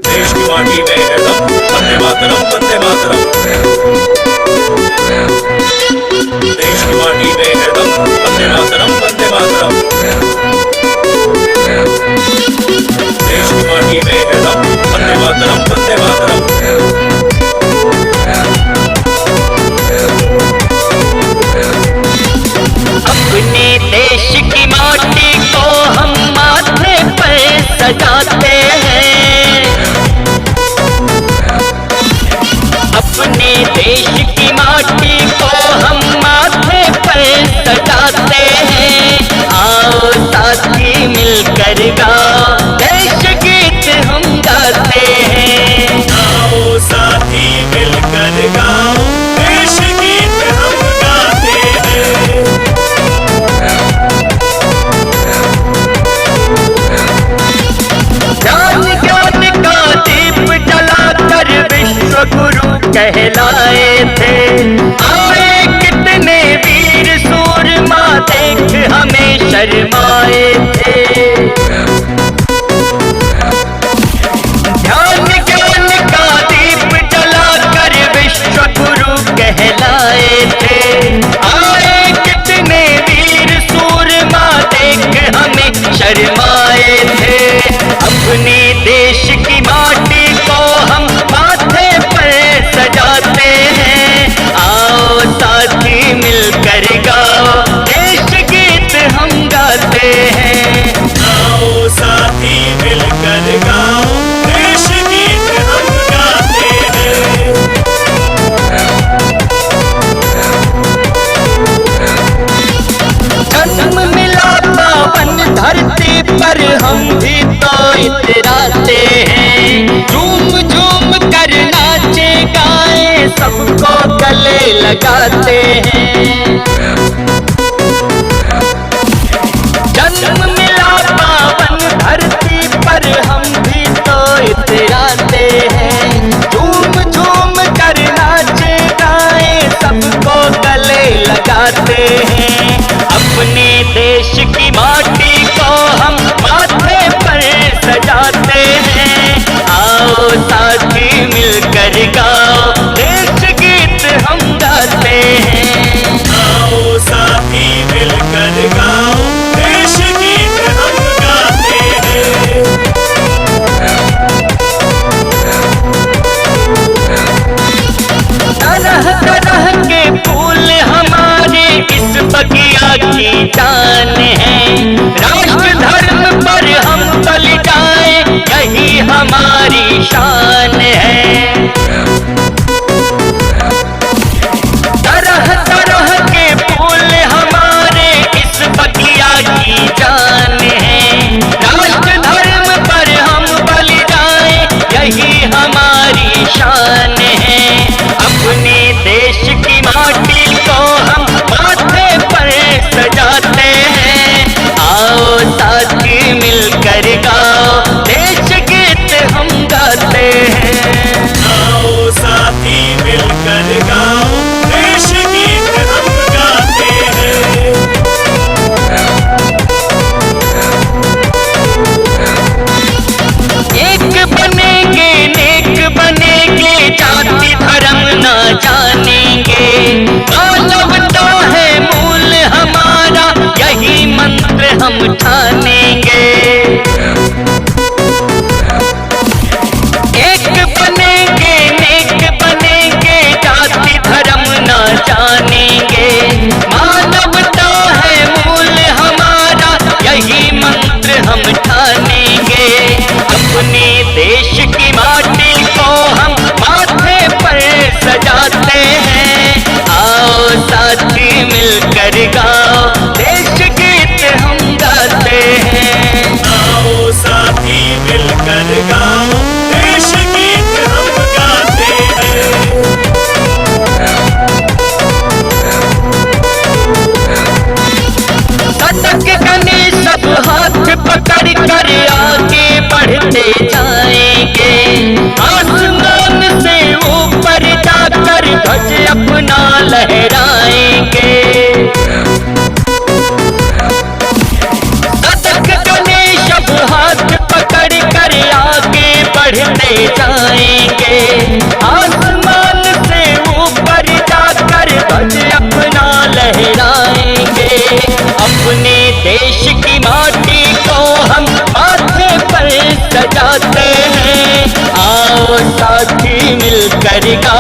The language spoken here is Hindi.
देश की माटी में है दम, वंदे मातरम वंदे मातरम। देश की माटी में है दम, वंदे मातरम वंदे मातरम। देश की माटी में है दम, वंदे मातरम वंदे मातरम। अपने देश की माटी को हम माथे पर सजाते हैं। अपने देश की माटी को हम माथे पर सजाते हैं। आओ साथी मिलकर गाओ देश गीत हम गाते हैं। आओ साथी मिलकर गाओ देश गीत हम गाते हैं। ज्ञान ज्ञान का दीप जलाकर विश्व गुरु कहलाए थे। आए कितने वीर सूरमा देख हमें शर्माए थे। ज्ञान ज्ञान का दीप जलाकर विश्व गुरु कहलाए थे। आए कितने वीर सूरमा देख हमें शर्माए थे। अपने देश की माटी को हम माथे पर सजाते हैं। आओ साथी मिलकर गाओ देश गीत हम गाते हैं। आओ साथी मिलकर गाओ देश गीत हम गाते हैं। जन्म मिला पावन धरती पर हम भी तो इतराते हैं। झूम झूम कर नाचे गाए सबको गले लगाते हैं। जन्म मिला पावन धरती पर हम भी तो इतराते हैं। झूम झूम कर नाचे गाए सबको गले लगाते हैं। अपने देश की माटी को हम माथे पर सजाते हैं। आओ साथी मिलकर गाओ देश गीत हम गाते हैं। आओ साथी मिलकर गाओ देश गीत हम गाते हैं। तरह तरह के फूल हमारे इस बगिया की जान है। राष्ट्र धर्म पर हम बलि जाए यही हमारी शान है। तरह तरह के फूल हमारे इस बगिया की जान है। राष्ट्र धर्म पर हम बलि जाए यही हमारी शान है। अपने देश की माटी को हम माथे पर सजाते हैं। आओ साथी मिलकर गाओ देश गीत हम गाते हैं। आओ साथी मिलकर गाओ देश गीत हम गाते हैं। एक बनेंगे नेक बनेंगे जाति धर्म ना जानेंगे। मानवता है मूल हमारा यही मंत्र हम ठानेंगे। एक बनेंगे नेक बनेंगे जाति धर्म ना जानेंगे। मानवता है मूल हमारा यही मंत्र हम ठानेंगे। अपने देश की माटी को हम माथे पर सजाते हैं। आओ साथी मिलकर गाओ देश गीत हम गाते हैं। आओ साथी मिलकर गाओ देश गीत हम गाते हैं। सतक गने सब हाथ पकड़ कर आगे बढ़ते जाएंगे। आसमान से ऊपर जाकर ध्वज अपना लहराएंगे। सतक गने सब हाथ करेगा।